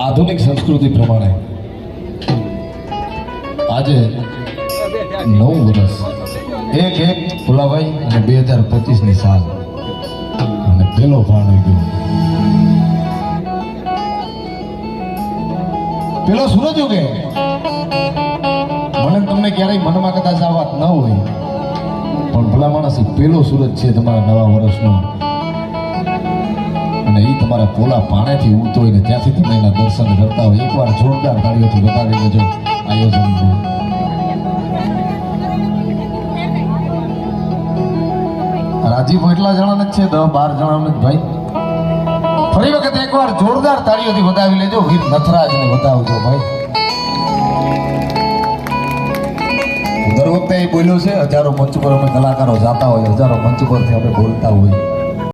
આધુનિક સંસ્કૃતિ પ્રમાણે આજે 9 વર્ષ એક ભોલાભાઈ અને 2025ની સાલ અને પેલો ભાણ ગયો. પેલો સૂરજ ઉગે. મને તમને ક્યારેય મનમાં કદાચ આ વાત ન હોય, પણ ભલા માણસ પેલો સૂરજ છે તમારા નવા વર્ષનો, અને એ તમારા પોલા પાણીથી ઉગતો હોય ને ત્યાંથી તમે એના દર્શન કરતા હોય. એકવાર જોરદાર તાળીઓથી બતાવી દેજો આયોજનને. રાજીવ એટલા જણાને જ છે, 10-12 જણાને જ ભાઈ. ફરી વખત એકવાર જોરદાર તાળીઓથી બતાવી લેજો. વીર નથરાજને બતાવજો ભાઈ. દર વખતે એ બોલ્યો છે, હજારો મંચ પર અમે કલાકારો જાતા હોય, હજારો મંચ પરથી અમે બોલતા હોય.